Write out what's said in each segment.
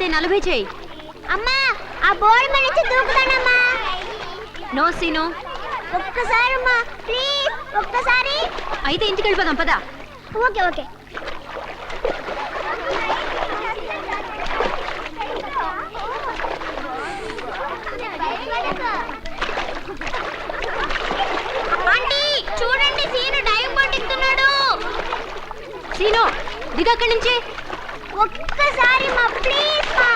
అయితే 40 చేయి. అమ్మా ఆ బోర్డు మీద నుంచి దూకుతానమ్మా. No scene. ఒక్కసారి అమ్మా ప్లీజ్, ఒక్కసారి. అయితే ఇంటికి వెళ్ళిపోదాం పదా. Okay okay. చూడండి సీను డైవ్ బోట్ ఎక్కుతున్నాడు. సీను దిగు అక్కడి నుంచి. ఒక్కసారి మా ప్లీజ్ మా.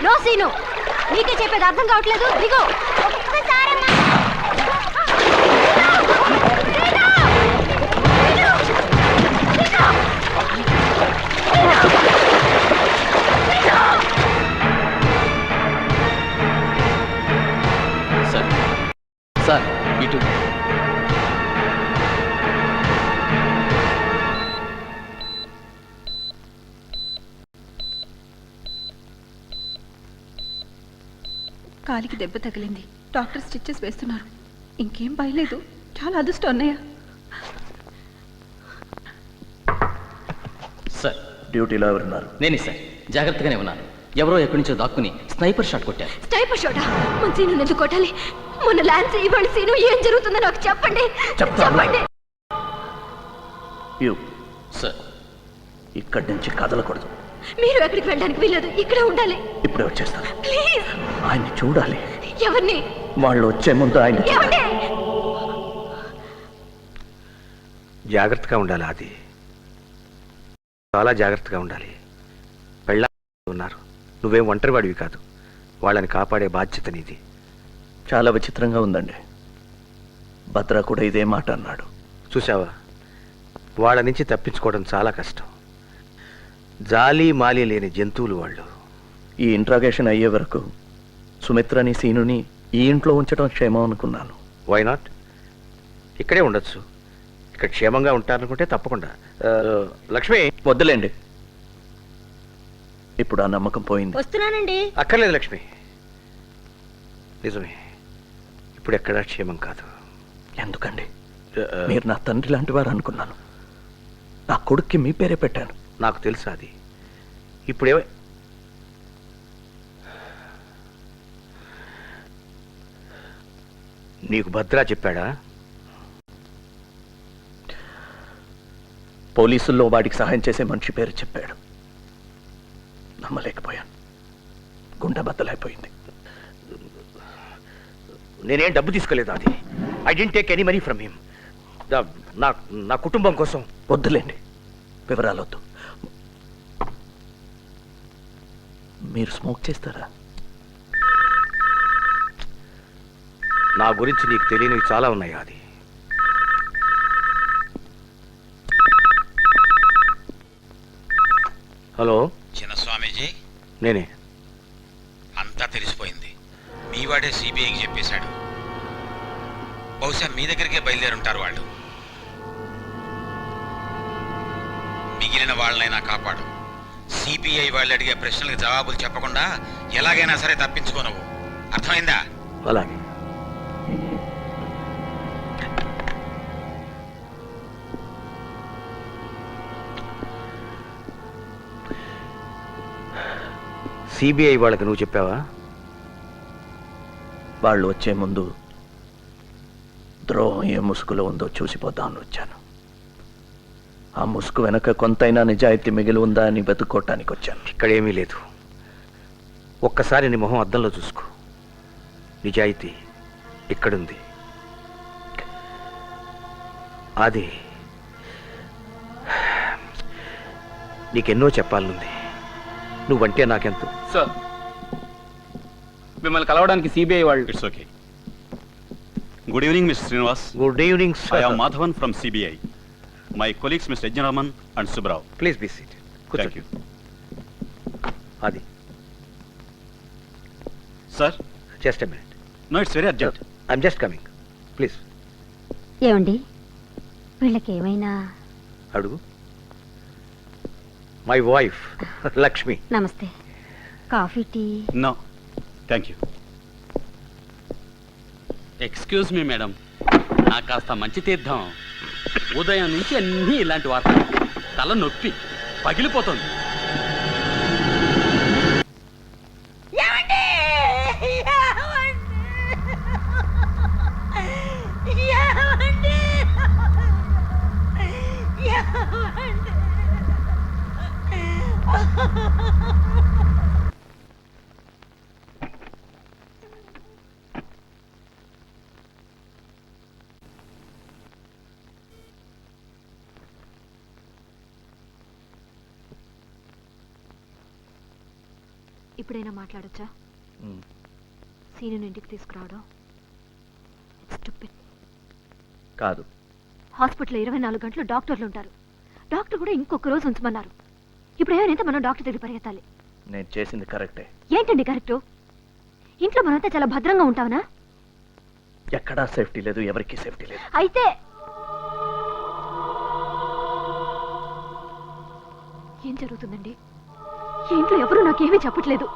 నో సీను, నీకే చెప్పేది అర్థం కావట్లేదు. దిగు ఒక్కసారి మా. సార్ సార్ ఇటు. కాలికి దెబ్బ తగిలింది. డాక్టర్ స్టిచెస్ వేస్తున్నారు. ఇంకేం భయలేదు. చాలా అదృష్టం అన్నయ్య. సార్ డ్యూటీలో ఎవరున్నారు? నేనే సార్, జాగ్రత్తగానే ఉన్నాను. ఎవరో ఎక్కడి నుంచో దాక్కుని స్నైపర్ షాట్ కొట్టారు. స్నైపర్ షాటా? మన సీను ఎందుకు కొట్టాలి? మొన్న ల్యాన్స్ ఇవ్వండి సీను, ఏం జరుగుతుందో నాకు చెప్పండి. చెప్పండి. సార్ ఇక్కడి నుంచి కదలకూడదు. మీరు ఎక్కడికి వెళ్ళడానికి వీలేదు, ఇక్కడే ఉండాలి. ఇప్పుడే వచ్చేస్తాను. ప్లీజ్. ఆయన్ని చూడాలి. ఎవరిని? వాళ్ళు వచ్చే ముందు ఆయన. ఏమండి? జాగ్రత్తగా ఉండాలి. అది చాలా జాగ్రత్తగా ఉండాలి. పెళ్ళ ఉన్నారు, నువ్వేం ఒంటరివాడివి కాదు. వాళ్ళని కాపాడే బాధ్యత నీది. చాలా విచిత్రంగా ఉందండి. భద్ర కూడా ఇదే మాట అన్నాడు. చూసావా, వాళ్ళ నుంచి తప్పించుకోవడం చాలా కష్టం. జాలి మాలి లేని జంతువులు వాళ్ళు. ఈ ఇంట్రాగేషన్ అయ్యే వరకు సుమిత్రని సీనుని ఈ ఇంట్లో ఉంచడం క్షేమం అనుకున్నాను. Why not? ఇక్కడే ఉండొచ్చు. ఇక్కడ క్షేమంగా ఉంటారనుకుంటే తప్పకుండా. లక్ష్మి. వద్దులేండి, ఇప్పుడు ఆ నమ్మకం పోయింది. వస్తున్నానండి. అక్కర్లేదు లక్ష్మి, నిజమే, ఇప్పుడు ఎక్కడా క్షేమం కాదు. ఎందుకండి? మీరు నా తండ్రి లాంటి వారు అనుకున్నాను. నా కొడుక్కి మీ పేరే పెట్టాను. నాకు తెలుసు అది. ఇప్పుడే నీకు భద్రా చెప్పాడా? పోలీసుల్లో వాడికి సహాయం చేసే మనిషి పేరు చెప్పాడు. నమ్మలేకపోయాను. గుండె బద్దలైపోయింది. నేనేం డబ్బు తీసుకోలేదు. అది I didn't take any money from him. నా కుటుంబం కోసం. వద్దులేండి, వివరాలు వద్దు. మీరు స్మోక్ చేస్తారా? నా గురించి నీకు తెలియనివి చాలా ఉన్నాయి. అది హలో చిన్న స్వామీజీ, నేనే. అంతా తెలిసిపోయింది. మీ వాడే సిబిఐకి చెప్పేశాడు. బహుశా మీ దగ్గరికే బయలుదేరుంటారు వాళ్ళు. మిగిలిన వాళ్ళనైనా కాపాడు. సిబిఐ వాళ్ళు అడిగే ప్రశ్నలకు జవాబులు చెప్పకుండా ఎలాగైనా సరే తప్పించుకో. నువ్వు అర్థమైందా? అలాగే. సిబిఐ వాళ్ళకి నువ్వు చెప్పావా? వాళ్ళు వచ్చే ముందు ద్రోహం ఏ ముసుగులో ఉందో చూసిపోదామని వచ్చాను. ఆ ముసుగు వెనక కొంతైనా నిజాయితీ మిగిలి ఉందా అని వెతుక్కోవటానికి వచ్చాను. ఇక్కడేమీ లేదు. ఒక్కసారి నీ మొహం అద్దంలో చూసుకో. నిజాయితీ ఇక్కడుంది. అది నీకెన్నో చెప్పాలనుంది. నువ్వంటే నాకెంతో. సార్, మిమ్మల్ని కలవడానికి సిబిఐ వాళ్ళు. It's okay. Good evening mister Srinivas. Good evening I sir. am Madhavan from CBI. My colleagues Mr. Ejnaraman and Subrao. Please be seat. Thank you. అది Sir? Just a minute. No, it's very urgent. I'm just coming. Please ఏమండి, వీళ్ళకి ఏమైనా? అడుగు. My wife Lakshmi. నమస్తే. Coffee tea? No. Thank you. Excuse me madam, నాకు కాస్త మంచి తీర్థం. ఉదయం నుంచి అన్నీ ఇలాంటి వార్తలు. తల నొప్పి పగిలిపోతుంది. ఇప్పుడైనా మాట్లాడొచ్చా? ఉమ్, సీనుని ఇంటికి తీసుకురావడం స్టూపిడ్. కాదు. హాస్పిటల్లో 24 గంటలు డాక్టర్లు ఉంటారు. డాక్టర్ కూడా ఇంకొక రోజు ఉంచమన్నారు. ఇప్పుడు ఏమైనా మనం డాక్టర్ దగ్గర పరిగెత్తాలి. నేను చేసింది కరెక్టే. ఏంటండి కరెక్టు? ఇంట్లో మనంతా చాలా భద్రంగా ఉంటావనా? ఎక్కడా సేఫ్టీ లేదు, ఎవరికీ సేఫ్టీ లేదు. అయితే ఏం జరుగుతుందండి? ఈ ఇంట్లో ఎవరు నాకేమీ చెప్పట్లేదు.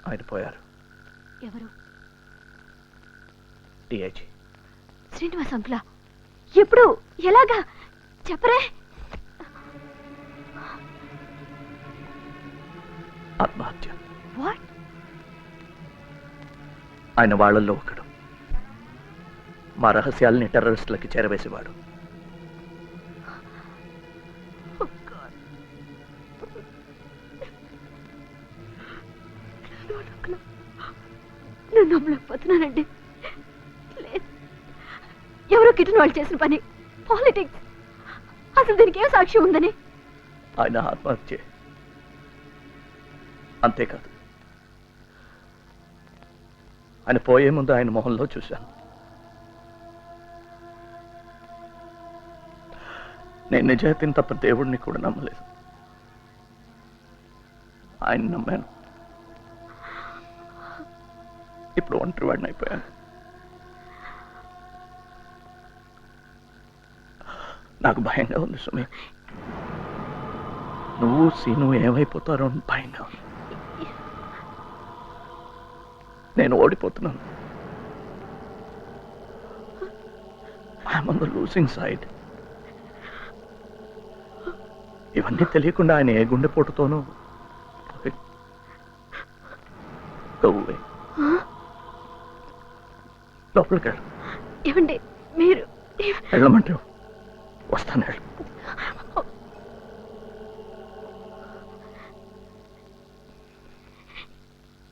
ఆయన పోయారు. ఎవరు? డిఐజీ శ్రీనివాస్ అంకులా? ఎప్పుడు? ఎలాగా? చెప్పరే. ఆత్మహత్య. వాట్? ఆయన వాళ్ళల్లో ఒకడు. మా రహస్యాల్ని టెర్రరిస్టులకి చేరవేసేవాడు. నేను నమ్మలేకపోతున్నానండి. లేదు, ఎవరో కిటన్ వాళ్ళు చేసిన పని. పాలిటిక్స్. అసలు దీనికి ఏం సాక్ష్యం ఉందని? ఆయన ఆత్మహత్య. అంతేకాదు, ఆయన పోయే ముందు ఆయన మొహంలో చూశాను. నేను నిజాయితీని తప్ప దేవుడిని కూడా నమ్మలేదు. ఆయన నమ్మాను. ఇప్పుడు ఒంటరి వాడిని అయిపోయాను. నాకు భయంగా ఉంది సుమి. నువ్వు సీను ఏమైపోతారో అని భయంగా ఉంది. నేను ఓడిపోతున్నాను. I'm on the losing side. ఇవన్నీ తెలియకుండా ఆయన ఏ గుండెపోటుతోనూ లోపలికి వెళ్ళు. ఏమండి మీరు? వెళ్ళమంటే వస్తాను. వెళ్ళు.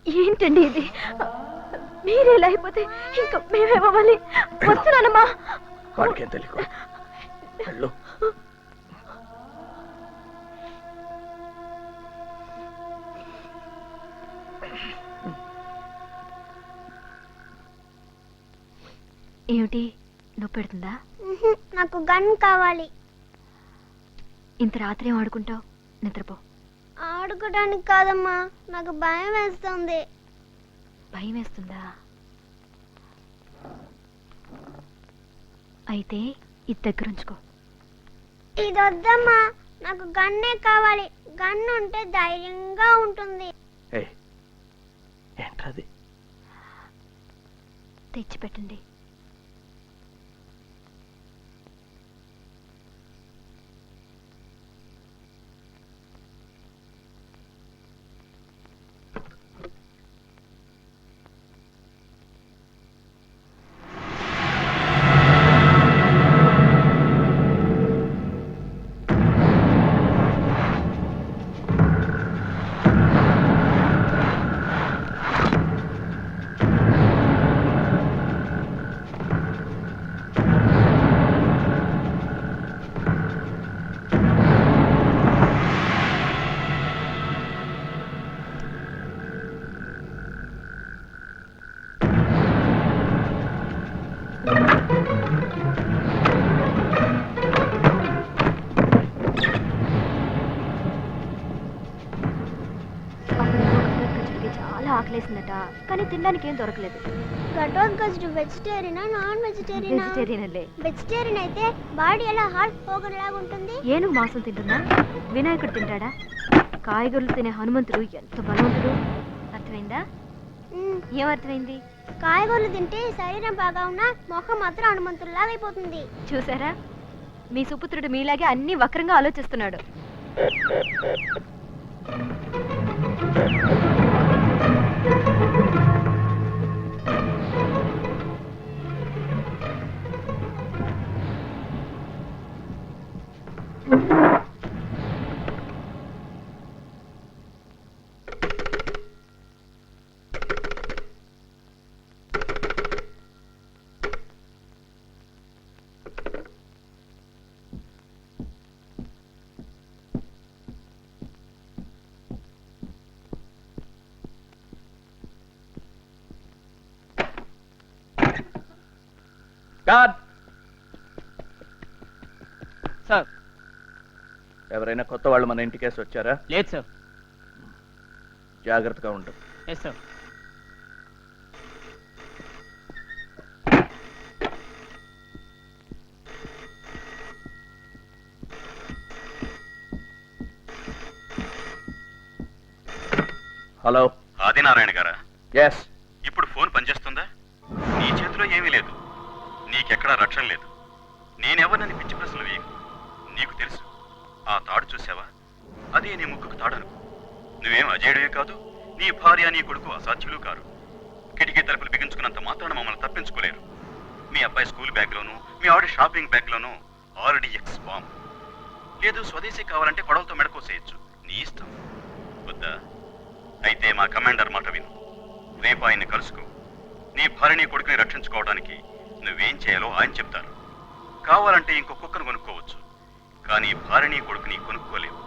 ఏంటండి ఇది? మీరు ఇలా అయిపోతే ఇంకా మేమేమవ్వాలి? వస్తున్నానమ్మా. వాడికేం తెలియదు. వెళ్ళు. ఏమిటి నొప్పి పెడుతుందా? నాకు గన్ కావాలి. ఇంత రాత్రి ఏం ఆడుకుంటావు? నిద్రపో. ఆడుకోవడానికి కాదమ్మా, నాకు భయం వేస్తుంది. భయం వేస్తుందా? అయితే ఇది దగ్గరుంచుకో. ఇది వద్దమ్మా, నాకు గన్నే కావాలి. గన్ ఉంటే ధైర్యంగా ఉంటుంది. ఏంటది? తెచ్చిపెట్టండి. చాలా ఆకలేసిందట, కానీ తినడానికి ఏం దొరకలేదు. ఘటోత్కచుడు వెజిటేరియనా నాన్ వెజిటేరియనా? వెజిటేరియన్లే. వెజిటేరియన్ అయితే బాడీ ఎలా హార్ట్ పోగొడలాగా ఉంటుంది. ఏనుగు మాంసం తింటుందా? వినాయకుడు తింటాడా? కాయగూరలు తినే హనుమంతుడు ఎంత బలవంతుడు. అర్థమైందా? ఏం అర్థమైంది? కాయగూరలు తింటే శరీరం బాగా ఉన్నా మొహం మాత్రం హనుమంతుల్లాగా అయిపోతుంది. చూసారా, మీ సుపుత్రుడు మీలాగే అన్ని వక్రంగా ఆలోచిస్తున్నాడు. God sir. ఎవరైనా కొత్త వాళ్ళు మన ఇంటికేసి వచ్చారా? లేదు సార్. జాగ్రత్తగా ఉండు. Yes sir. హలో, ఆదినారాయణ గారా? ఎస్. ఇప్పుడు ఫోన్ పనిచేస్తుందా? నీ చేతిలో ఏమీ లేదు, నీకెక్కడా రక్షణ లేదు. నేనెవరినని పిచ్చి ప్రశ్నలు వేయకు. నీకు తెలుసు, ఆ తాడు చూసావా? అదే నీ ముక్కుకు తాడను. నువ్వేం అజేయుడే కాదు, నీ భార్య నీ కొడుకు అసాధ్యులు కారు. కిటికీ తలుపులు బిగించుకున్నంత మాత్రాన మమ్మల్ని తప్పించుకోలేరు. మీ అబ్బాయి స్కూల్ బ్యాగ్లోనూ మీ ఆవిడ షాపింగ్ బ్యాగ్లోనూ RDX బాంబ్. లేదు స్వదేశీ కావాలంటే కొడవలతో మెడకోసేయచ్చు, నీ ఇష్టం. వద్దా? అయితే మా కమాండర్ మాట విను. రేపు ఆయన్ని కలుసుకో. నీ భార్యని కొడుకుని రక్షించుకోవడానికి నువ్వేం చేయాలో ఆయన చెప్తారు. కావాలంటే ఇంకో కుక్కను కొనుక్కోవచ్చు, కానీ భార్యని కొడుకుని కొనుక్కోలేవు.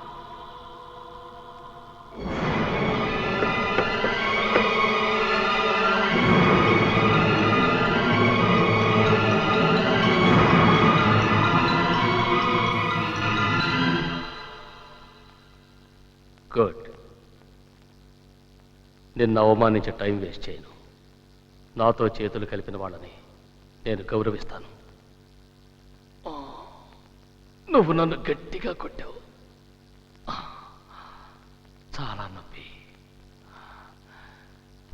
గుడ్. నిన్ను అవమానించే టైం వేస్ట్ చేయను. నాతో చేతులు కలిపిన వాళ్ళని నేను గౌరవిస్తాను. నువ్వు నన్ను గట్టిగా కొట్టావు, చాలా నొప్పి.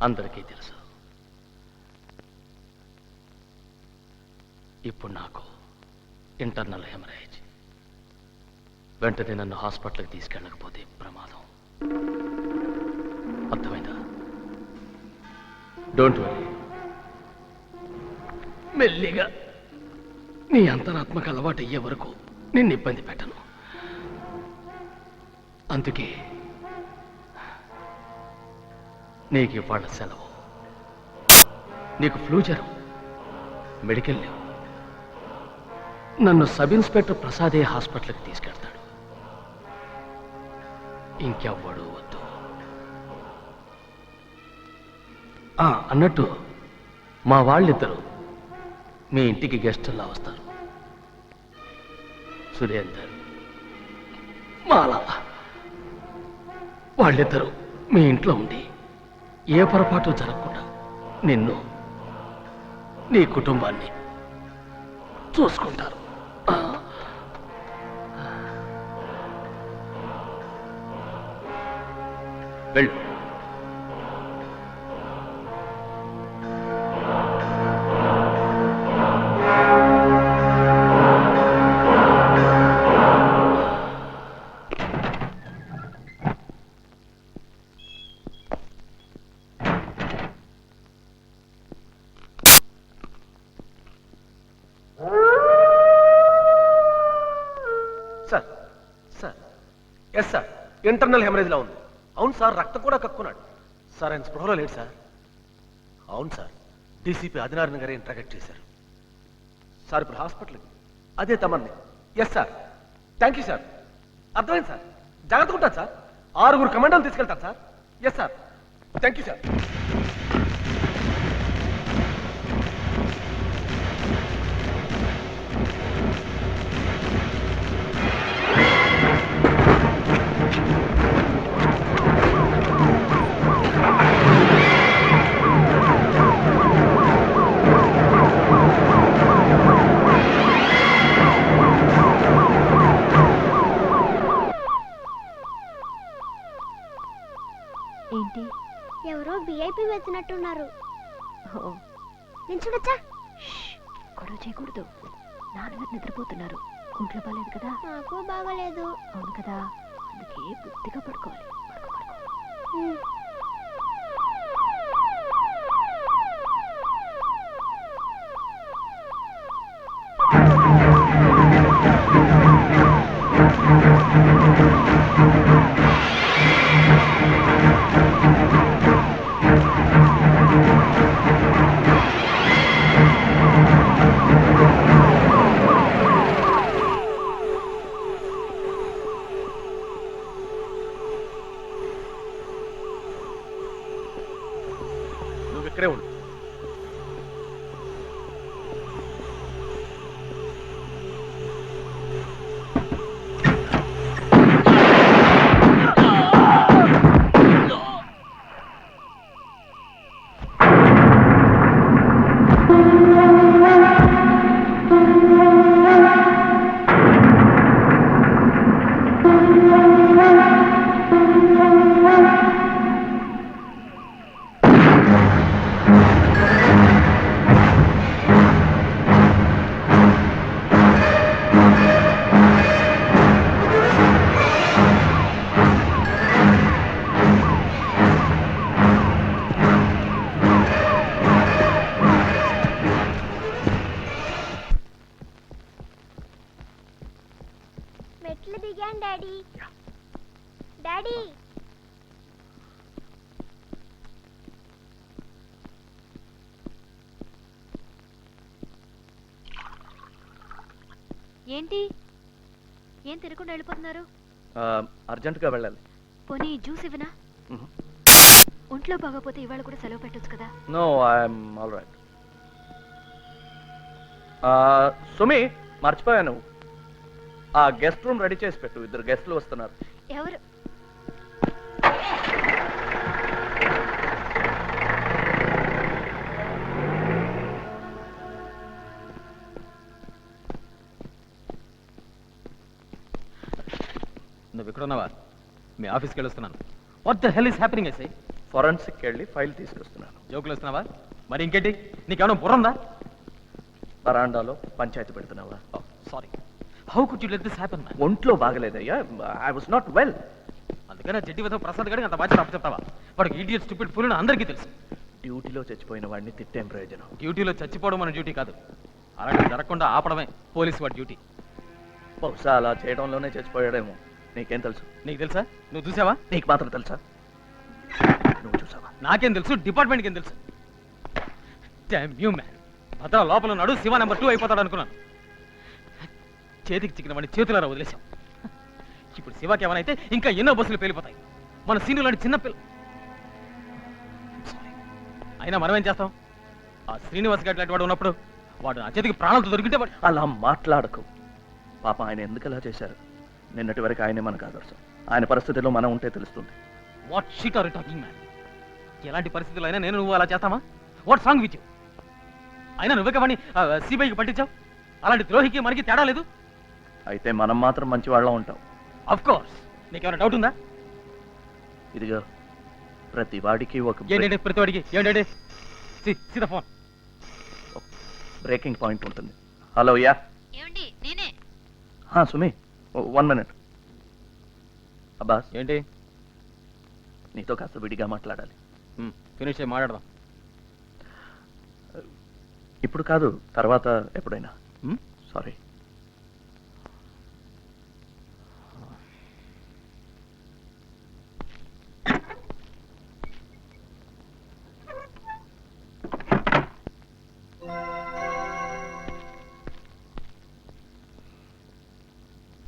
అందరికీ తెలుసు. ఇప్పుడు నాకు ఇంటర్నల్ హెమరేజ్. వెంటనే నన్ను హాస్పిటల్కి తీసుకెళ్ళకపోతే ప్రమాదం. అర్థమైందా? Don't worry. మెల్లిగా నీ అంతరాత్మకు అలవాటు అయ్యే వరకు నిన్ను ఇబ్బంది పెట్టను. అందుకే నీకు ఇవాళ సెలవు. నీకు ఫ్లూ జ్వరం, మెడికల్ లీవ్. నన్ను సబ్ ఇన్స్పెక్టర్ ప్రసాదే హాస్పిటల్కి తీసుకెళ్తాడు. ఇంకెవ్వడు వద్దు. అన్నట్టు మా వాళ్ళిద్దరూ మీ ఇంటికి గెస్టుల్లా వస్తారు. సురేందర్, మాలా, వాళ్ళిద్దరూ మీ ఇంట్లో ఉండి ఏ పొరపాటు జరగకుండా నిన్ను, నీ కుటుంబాన్ని చూసుకుంటారు. వెళ్ళు. Sir, sir, yes sir, internal హెమరేజ్లా ఉంది. అవును సార్, రక్తం కూడా కక్కున్నాడు సార్. ఆయన స్పృహలో లేడు సార్. అవును సార్, డీసీపీ ఆదినారాయణ గారే ఇంట్రాగేట్ చేశారు సార్. ఇప్పుడు హాస్పిటల్కి అదే తమన్ని. Yes sir, thank you sir. అర్థమైంది సార్, జాగ్రత్తగా ఉంటాను సార్. 6 కమాండోలు తీసుకెళ్తాను sir. Yes sir, thank you sir. ఏంటి? ఎవరో విఐపి వచ్చినట్టున్నారు. ఓ, నేను చూడొచ్చా? గొడవ చేయకూడదు. నాన్నగారు నిద్రపోతున్నారు. ఒంట్లో బాలేదు కదా? నాకు బాగలేదు. అవును కదా, అందుకే బుద్ధిగా పడుకోవాలి. పడుకో, పడుకో. ఉమ్. నువ్వు ఇక్కడే ఉండు. ఏంటి ఏం తినకుండా వెళ్ళిపోతున్నారు? అర్జెంటుగా వెళ్ళాలి. పోనీ జ్యూస్ ఇవ్వనా? ఒంట్లో బాగోపోతే ఇవాళ కూడా సెలవు పెట్టొచ్చు కదా. No, I'm all right. Sumi, మర్చిపోయాను, ఆ గెస్ట్ రూమ్ రెడీ చేసి పెట్టు, ఇద్దరు గెస్ట్లు వస్తున్నారు. ఎవరు? నువ్వు ఇక్కడ ఉన్నావా? మీ ఆఫీస్కి వెళ్ళొస్తున్నాను. What the hell is happening SI? Forensic వెళ్ళి ఫైల్ తీసుకొస్తున్నాను. జోకులు వస్తున్నావా? మరి ఇంకేంటి, నీకేమైనా బుర్రందా? బరాండాలో పంచాయతీ పెడుతున్నావా? Sorry, how could you let this happen? ఒంట్లో బాగలేదయ్యా, ఐ వాస్ నాట్ వెల్. అందుకనే జడ్డి వద్ద ప్రసాద్ గారికి అంత బాధ్యత అప్పచెప్తావా? వాడికి ఇడియట్ స్టూపిడ్ ఫుల్ అందరికీ తెలుసు. డ్యూటీలో చచ్చిపోయిన వాడిని తిట్టేం ప్రయోజనం? డ్యూటీలో చచ్చిపోవడం మన డ్యూటీ కాదు, అలాగే జరగకుండా ఆపడమే పోలీసు వాడి డ్యూటీ. బహుశా అలా చేయడంలోనే చచ్చిపోయాడేమో. నీకేం తెలుసు? నీకు తెలుసా? నువ్వు చూసావా? నీకు మాత్రం తెలుసా? నువ్వు చూసావా? నాకేం తెలుసు, డిపార్ట్మెంట్కి ఏం తెలుసు? Dam you man. భద్ర లోపల ఉన్నాడు, శివ నెంబర్ 2 అయిపోతాడు అనుకున్నాను. చేతికి చిక్కిన వాడిని చేతులారా వదిలేశాం. ఇప్పుడు శివకి ఏమైనా ఇంకా ఎన్నో బస్సులు పేలిపోతాయి. మన సీను లాంటి చిన్న పిల్ల. అయినా మనం ఏం చేస్తాం? ఆ శ్రీనివాస్ గారి లాంటి వాడు ఉన్నప్పుడు వాడు నా చేతికి ప్రాణాలతో దొరికితే వాడు. అలా మాట్లాడకు. పాప ఆయన ఎందుకు అలా చేశారు? నిన్నటి వరకు ఆయనే మనకు ఆదర్శం. ఆయన పరిస్థితిలో మనం ఉంటే తెలుస్తుంది. What shit are you talking man? ఎలాంటి పరిస్థితుల్లో అయినా నేను నువ్వు అలా చేస్తామా? What song with you? అయినా నువ్వే వాడిని సిబిఐకి పట్టించావు. అలాంటి ద్రోహికి మనకి తేడా లేదు. అయితే మనం మాత్రం మంచి వాళ్ళ ఉంటాం. Of course. నీకేమైనా డౌట్ ఉందా? ఇదిగో, ప్రతి వాడికి ఒక ఏంటంటే ప్రతి వాడికి ఏంటంటే సీదా ఫోన్ బ్రేకింగ్ పాయింట్ ఉంటుంది. హలో, యా ఏమండి? నేనే. సుమి, 1 minute. అబ్బాస్, ఏంటి? నీతో కాస్త విడిగా మాట్లాడాలి. ఫినిష్ అయ్యి మాట్లాడదాం. ఇప్పుడు కాదు, తర్వాత ఎప్పుడైనా. సారీ.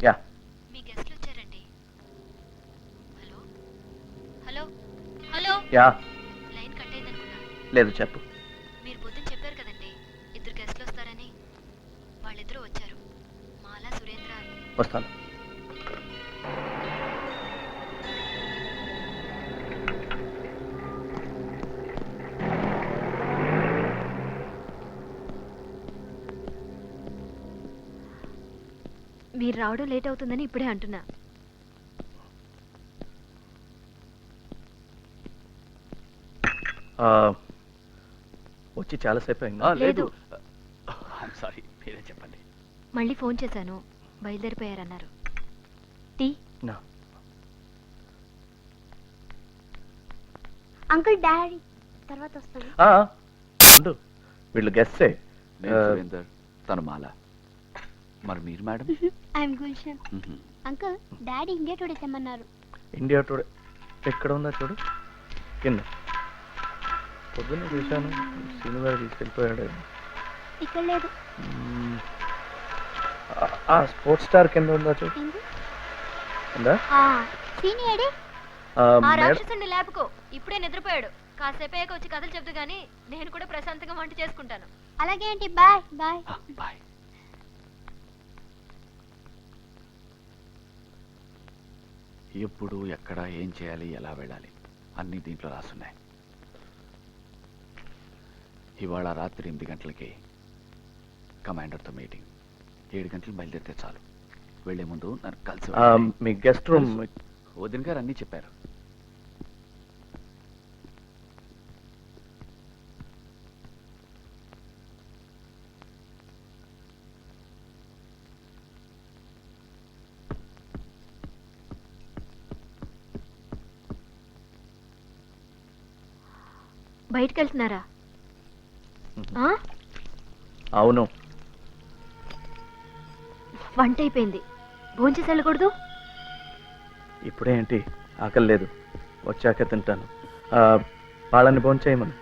యా, మీ గెస్ట్లు వచ్చారండి. Hello hello hello. Yeah, line cut అయింది అనుకున్నాను. లేదు, చెప్పు. మీరు పొద్దున చెప్పారు కదండి 2 గెస్ట్లు వస్తారని. వాళ్ళిద్దరూ వచ్చారు, మాలా సురేంద్ర అని. వస్తాను. మీరు రావడం లేట్ అవుతుందని ఇప్పుడే అంటున్నా. వచ్చి చాలాసేపు అయిందా? లేదు. సారీ, మీరే చెప్పండి. మళ్ళీ ఫోన్ చేశాను, బయలుదేరిపోయారన్నారు. టీ? నా అంకుల్ డాడీ తర్వాత వస్తాను. ఉండు, వీళ్ళు గెస్టే. తను మాల. మరి మీరు madam? I'm Gulshan. Uncle daddy India Today తెమ్మన్నారు. ఇండియా టుడే ఎక్కడ ఉందా చూడు, కింద. పొద్దున్న చూశాను, సీనియర్ తీసుకెళ్ళిపోయాడు. ఇక్కడ లేదు. ఆ స్పోర్ట్స్ స్టార్ కింద ఉందా చూడు. ఉందా? సీనియర్ ఆ రాక్షసుని లేపుకో, ఇప్పుడే నిద్రపోయాడు. కాసేపు అయ్యాక వచ్చి కథలు చెప్తూ గానీ నేను కూడా ప్రశాంతంగా వంట చేసుకుంటాను. అలాగే ఏంటి, బాయ్ బాయ్. బాయ్. ఎప్పుడు ఎక్కడ ఏం చేయాలి, ఎలా వెళ్ళాలి అన్నీ దీంట్లో రాసున్నాయి. ఇవాళ రాత్రి 8 గంటలకి కమాండర్తో మీటింగ్. 7 గంటలు బయలుదేరితే చాలు. వెళ్లే ముందు నన్ను కలిసి మీ గెస్ట్ రూమ్. వదిన గారు అన్నీ చెప్పారు. బయటికి వెళ్తున్నారా? అవును. వంట అయిపోయింది, భోంచేసి వెళ్ళకూడదు? ఇప్పుడే ఏంటి, ఆకలి లేదు, వచ్చాక తింటాను. వాళ్ళని భోంచేయమని.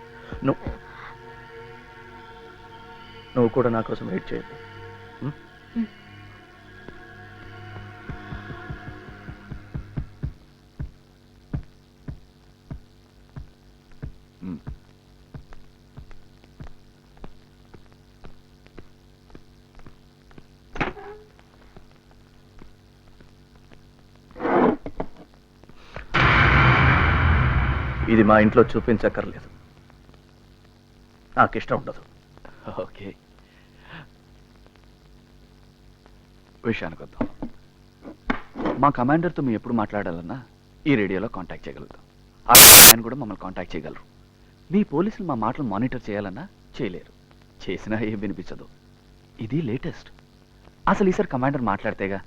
నువ్వు కూడా నా కోసం వెయిట్ చేయద్దు. ఇది మా ఇంట్లో చూపించక్కర్లేదు, నాకు ఇష్టం ఉండదు. ఓకే, విషయానికి వద్దాం. మా కమాండర్తో మేము ఎప్పుడు మాట్లాడాలన్నా ఈ రేడియోలో కాంటాక్ట్ చేయగలుగుతాం. ఆయన కూడా మమ్మల్ని కాంటాక్ట్ చేయగలరు. మీ పోలీసులు మా మాటలు మానిటర్ చేయాలన్నా చేయలేరు, చేసినా ఏం వినిపించదు. ఇది లేటెస్ట్. అసలు ఈసారి కమాండర్ మాట్లాడితేగా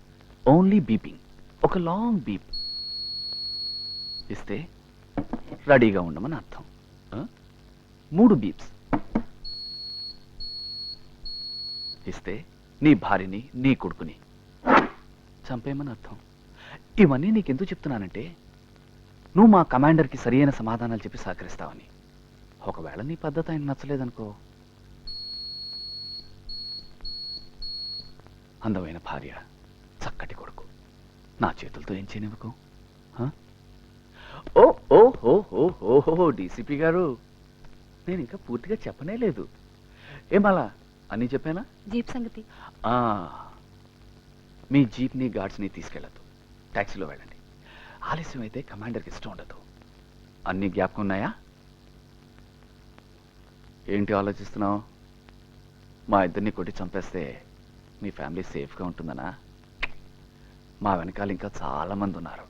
ఓన్లీ బీపింగ్, ఒక లాంగ్ బీప్ ఇస్తే రెడీగా ఉండమని అర్థం. 3 బీప్స్ ఇస్తే నీ భార్యని నీ కొడుకుని చంపేయమని అర్థం. ఇవన్నీ నీకెందుకు చెప్తున్నానంటే నువ్వు మా కమాండర్కి సరి అయిన సమాధానాలు చెప్పి సహకరిస్తావని. ఒకవేళ నీ పద్ధతి ఆయన నచ్చలేదనుకో, అందమైన భార్య, చక్కటి కొడుకు నా చేతులతో ఏం చేయనివ్వకు. ఓ ఓ హో హో హో హో డీసీపీ గారు, నేను ఇంకా పూర్తిగా చెప్పనే లేదు. ఏమలా అని చెప్పానా? జీప్ సంగతి మీ జీప్ని గార్డ్స్ని తీసుకెళ్ళద్దు, ట్యాక్సీలో వెళ్ళండి. ఆలస్యం అయితే కమాండర్కి ఇష్టం ఉండదు. అన్ని జ్ఞాపకం ఉన్నాయా? ఏంటి ఆలోచిస్తున్నావు? మా ఇద్దరిని కొట్టి చంపేస్తే మీ ఫ్యామిలీ సేఫ్గా ఉంటుందనా? మా వెనకాల ఇంకా చాలా మంది ఉన్నారు.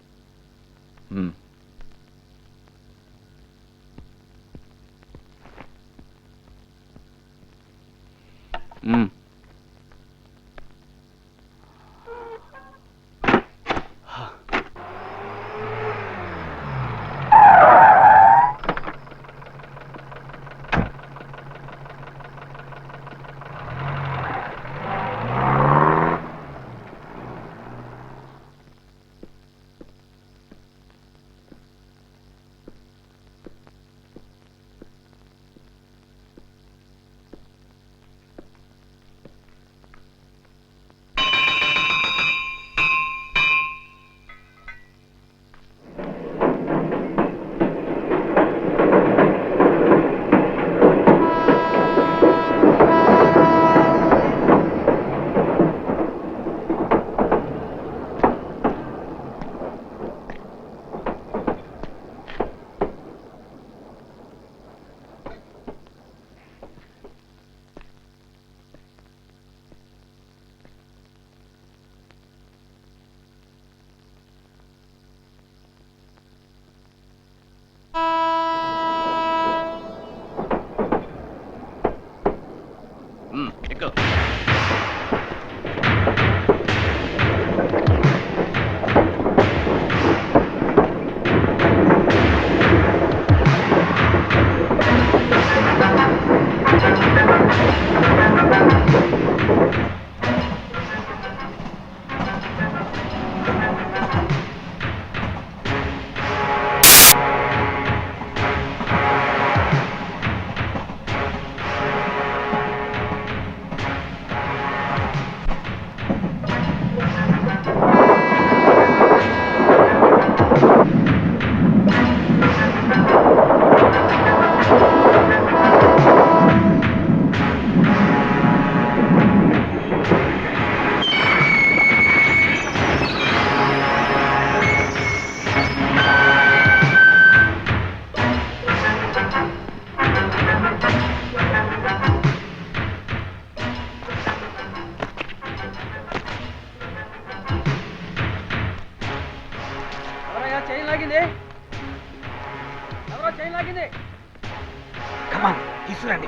తీసుకురండి.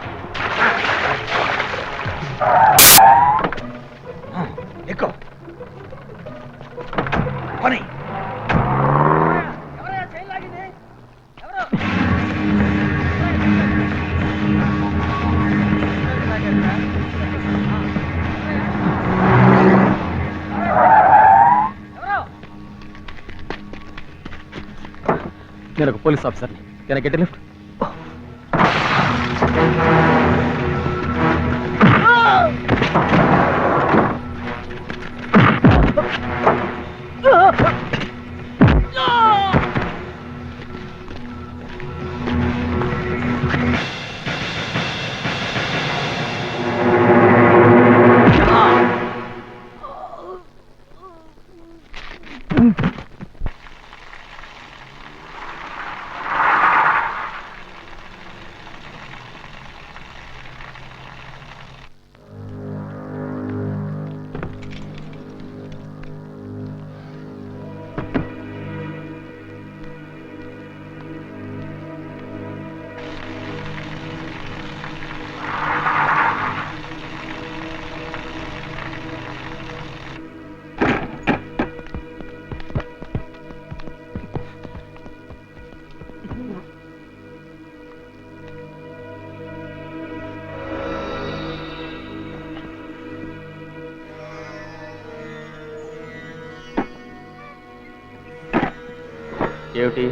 ఎక్కువ పని. నేను ఒక పోలీస్ ఆఫీసర్ని. Can I get a lift? ఏమిటి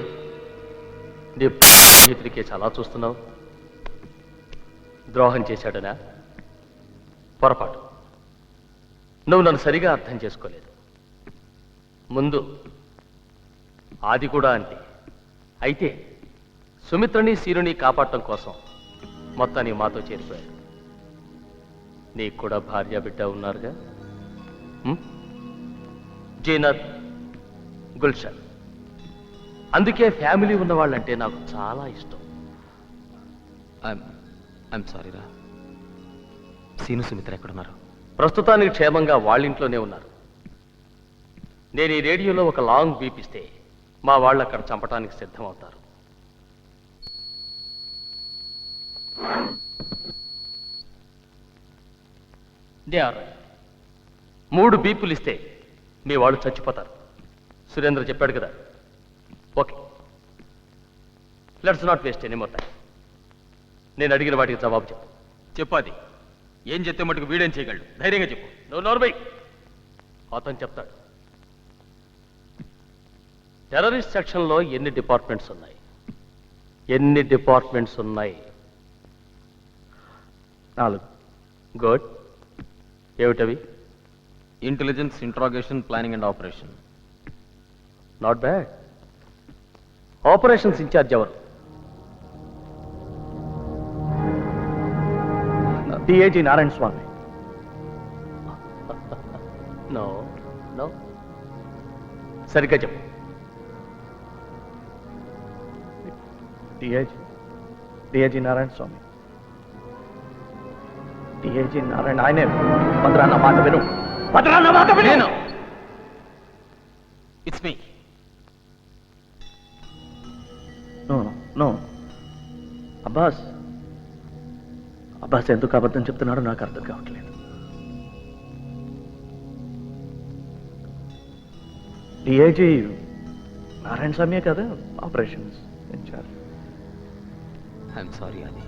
నీ స్నేహితుడికి చాలా చూస్తున్నావు? ద్రోహం చేశాడనా? పొరపాటు. నువ్వు నన్ను సరిగా అర్థం చేసుకోలేదు. ముందు ఆది కూడా అంతే. అయితే సుమిత్రని సీరుని కాపాడటం కోసం మొత్తాన్ని మాతో చేరిపోయాడు. నీకు కూడా భార్య బిడ్డ ఉన్నారుగా, జీనత్, గుల్షన్. అందుకే ఫ్యామిలీ ఉన్నవాళ్ళంటే నాకు చాలా ఇష్టం. ఐఎమ్ సారీ రా. సీను సుమిత్ర ఎక్కడున్నారు? ప్రస్తుతానికి క్షేమంగా వాళ్ళింట్లోనే ఉన్నారు. నేను ఈ రేడియోలో ఒక లాంగ్ బీప్ ఇస్తే మా వాళ్ళు అక్కడ చంపడానికి సిద్ధమవుతారు. They are right. 3 బీపులు ఇస్తే మీ వాళ్ళు చచ్చిపోతారు. సురేంద్ర చెప్పాడు కదా. Okay, let's not waste any more time. నేను అడిగిన వాటికి జవాబు చెప్పు. చెప్పాది. ఏం చెప్తే మటుకు వీడేం చేయగలడు? ధైర్యంగా చెప్పు. నువ్వు నోర్బై. అతను చెప్తాడు. టెర్రరిస్ట్ సెక్షన్లో ఎన్ని డిపార్ట్మెంట్స్ ఉన్నాయి? ఎన్ని డిపార్ట్మెంట్స్ ఉన్నాయి? 4. గుడ్. ఏమిటవి? Intelligence, interrogation, planning and operation. Not bad. Operations in-charge ఎవరు? DIG Narayana Swamy. No no, సరిగ్గా చెప్పు. డిఐజీ నారాయణ స్వామి. డిఐజీ నారాయణ ఆయనే. భద్రాన్న మాట విను. భద్రాన్న మాట విను. It's me. No Abbas. Abbas ఎందుకు అబద్ధం చెప్తున్నాడో నాకు అర్థం కావట్లేదు. డిఐజీ నారాయణ స్వామి కదా ఆపరేషన్స్ ఇన్ఛార్జ్. ఐఎమ్ సారీ అది.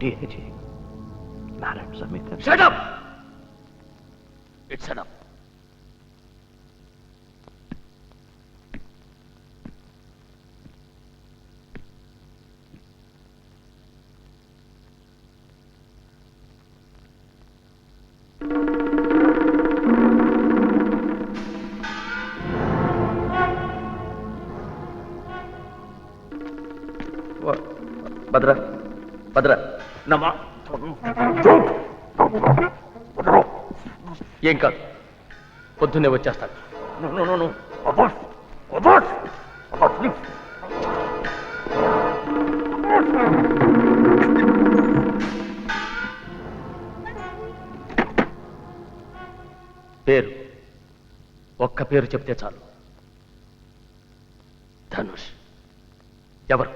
DIG Narayana Swamy. Shut up. It's enough. Bhadra Bhadra నమా. ఏం కాదు, పొద్దున్నే వచ్చేస్తాడు. పేరు, ఒక్క పేరు చెప్తే చాలు. ధనుష్. ఎవరు?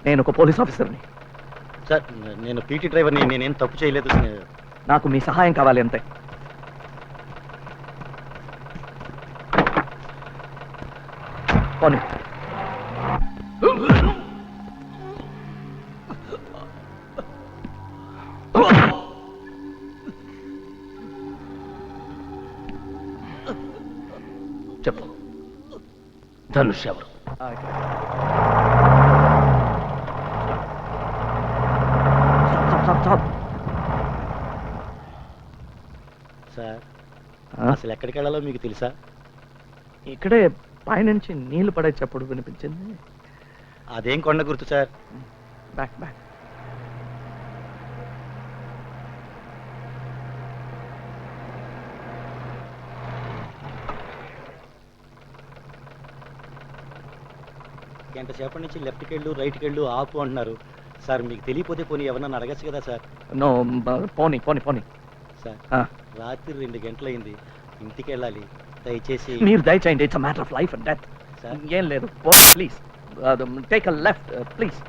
నేను ఒక పోలీస్ ఆఫీసర్ని. సార్, నేను పీటీ డ్రైవర్ని. నేనేం తప్పు చేయలేదు. నాకు మీ సహాయం కావాలి అంతే. పోనీ. చెప్పు, ధనుష్ ఎవరు? సార్ అసలు ఎక్కడికి వెళ్ళాలో మీకు తెలుసా? ఇక్కడే పైనుంచి నీళ్లు పడే చప్పుడు వినిపించింది. అదేం కొండ గుర్తు సార్? Back back. గంట సేపటి నుంచి లెఫ్ట్కి వెళ్ళు, రైట్కి వెళ్ళు, ఆపు అంటున్నారు సార్. మీకు తెలియపోతే పోనీ ఎవరన్నా అడగచ్చు కదా సార్? నో, పోనీ పోనీ పోనీ. సార్ ఆ. రాత్రి 2 గంటలైంది, ఇంటికి వెళ్ళాలి. దయచేసి మీరు దయచేయండి, it's matter of life and death. Sir ఏం లేదు, please take a left please.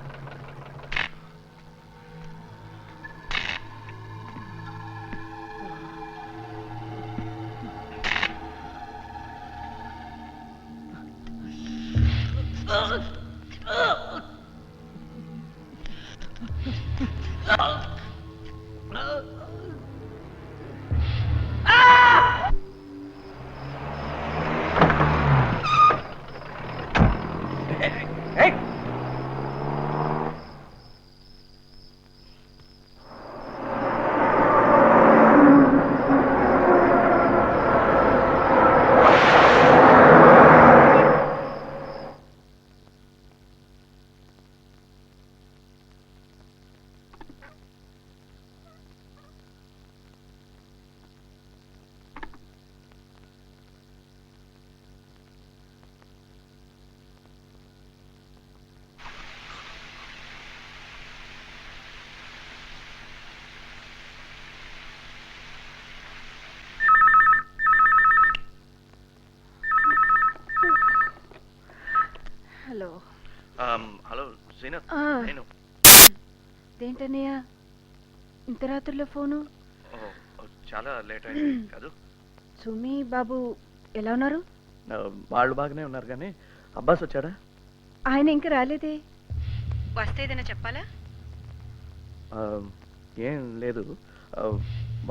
Hello. Hello Srinath, నేను. ఏంటన్నయ్య ఇంత రాత్రిలో ఫోను? చాలా లేట్ అయింది కాదు? సుమి బాబు ఎలా ఉన్నారు? వాళ్ళు బాగానే ఉన్నారు, కానీ అబ్బాస్ వచ్చాడా? ఆయన ఇంకా రాలేదే. వస్తే ఏదైనా చెప్పాలా? ఏం లేదు,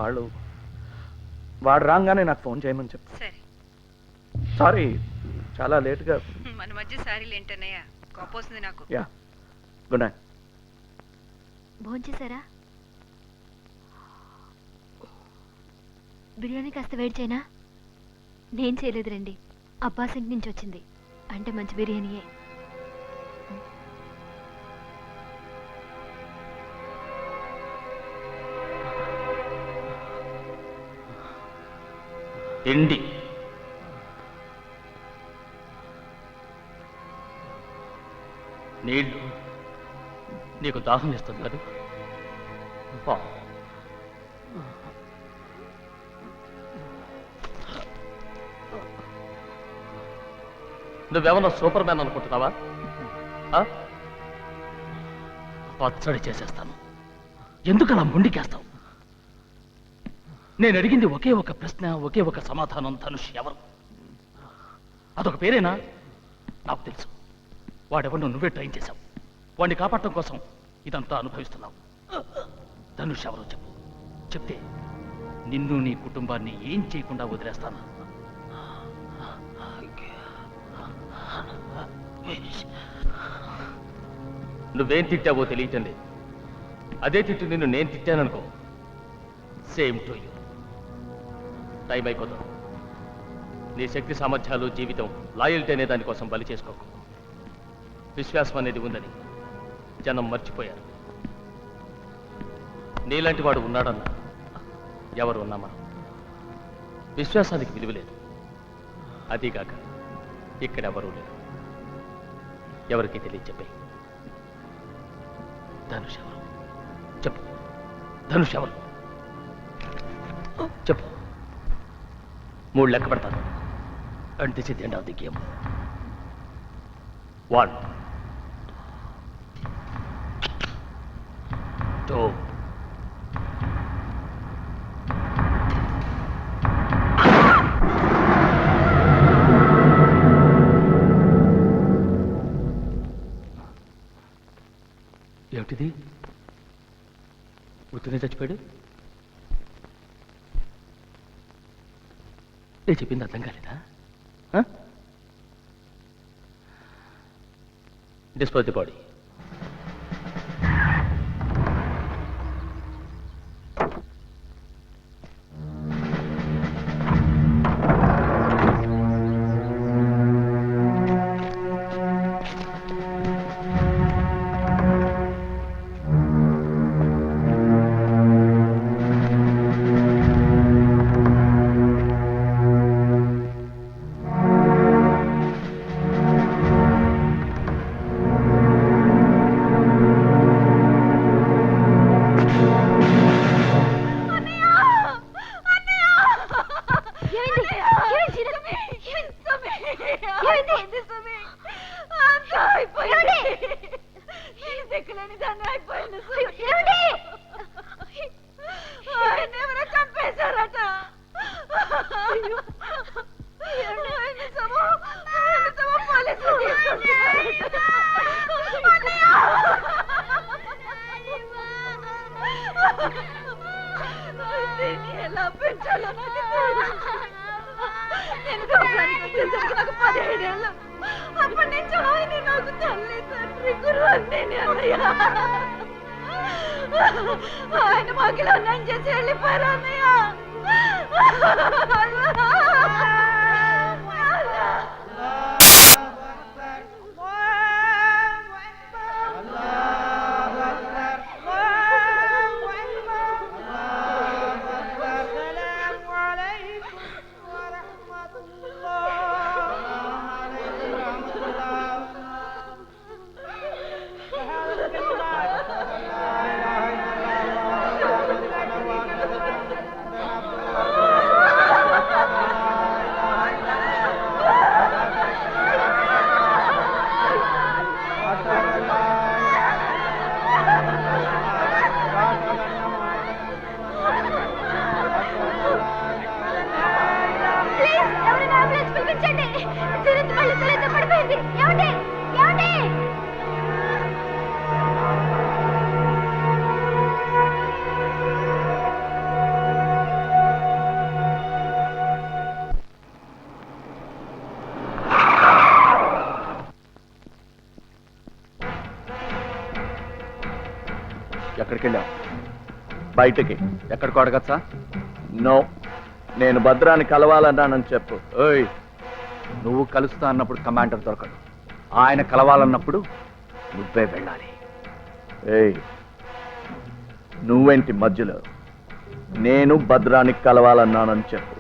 వాడు రాగానే నాకు ఫోన్ చేయమని చెప్పు. సరే. సారీ, చాలా లేట్గా. మన మధ్య సారీలు ఏంటన్నయ్య, కోపొస్తుంది నాకు. Yeah, good night. భోంచేశారా? బిర్యానీ కాస్త వేడి చేయనా? నేను చేయలేదు రండి, అబ్బాస్ ఇంటి నుంచి వచ్చింది, అంటే మంచి బిర్యానీయే. తిండి నీళ్ళు నీకు దాహం ఇస్తుంది కదా? నువ్వేమన్నా సూపర్ మ్యాన్ అనుకుంటున్నావా? పచ్చడి చేసేస్తాను. ఎందుకలా మొండికేస్తావు? నేను అడిగింది ఒకే ఒక ప్రశ్న, ఒకే ఒక సమాధానం. ధనుష్ ఎవరు? అదొక పేరేనా? నాకు తెలుసు. వాడెవరినో నువ్వే ట్రైన్ చేశావు. వాడిని కాపాడటం కోసం ఇదంతా అనుభవిస్తున్నావు. ధనుష్ ఎవరో చెప్పు. చెప్తే నిన్ను నీ కుటుంబాన్ని ఏం చేయకుండా వదిలేస్తాను. నువ్వేం తిట్టావో తెలియటం లేదు. అదే తిట్టు నిన్ను నేను తిట్టాననుకో, సేమ్ టు యూ. టైం అయిపోతుంది. నీ శక్తి సామర్థ్యాలు, జీవితం, లాయల్టీ అనే దానికోసం బలి చేసుకోకు. విశ్వాసం అనేది ఉందని జనం మర్చిపోయారు. నీలాంటి వాడు ఉన్నాడన్నా ఎవరు ఉన్నామా? విశ్వాసానికి విలువ లేదు. అదీగాక ఇక్కడెవరూ లేరు. ఎవరికి తెలియదు చెప్పే. ధనుష్ ఎవరు చెప్పు. ధనుష్ ఎవరు చెప్పు. 3 లెక్క పెడతాను. And this is the end of the game. 1 2 ఏమిటిది? ఉత్తినే చచ్చిపోయాడు. నేను చెప్పింది అర్థం కాలేదా? Dispose the body. ఎలా పెంచాలో నేను గర్భానికి వచ్చేసరికి నాకు 17 ఏళ్ళు. అప్పటి నుంచి ఆయన నాకు తల్లి తండ్రి గురువు అన్నీ అన్నయ్య. ఆయన మాకిలో అన్నం చేసి వెళ్ళిపోయారు అన్నయ్య. ఎక్కడికి వెళ్ళావు? బయటికి. ఎక్కడికి అడగచ్చా? నో, నేను భద్రాన్ని కలవాలన్నానని చెప్పు. ఓయ్, నువ్వు కలుస్తా అన్నప్పుడు కమాండర్ దొరకడు. ఆయన కలవాలన్నప్పుడు నువ్వే వెళ్ళాలి. ఏయ్, నువ్వేంటి మధ్యలో? నేను భద్రానికి కలవాలన్నానని చెప్పు.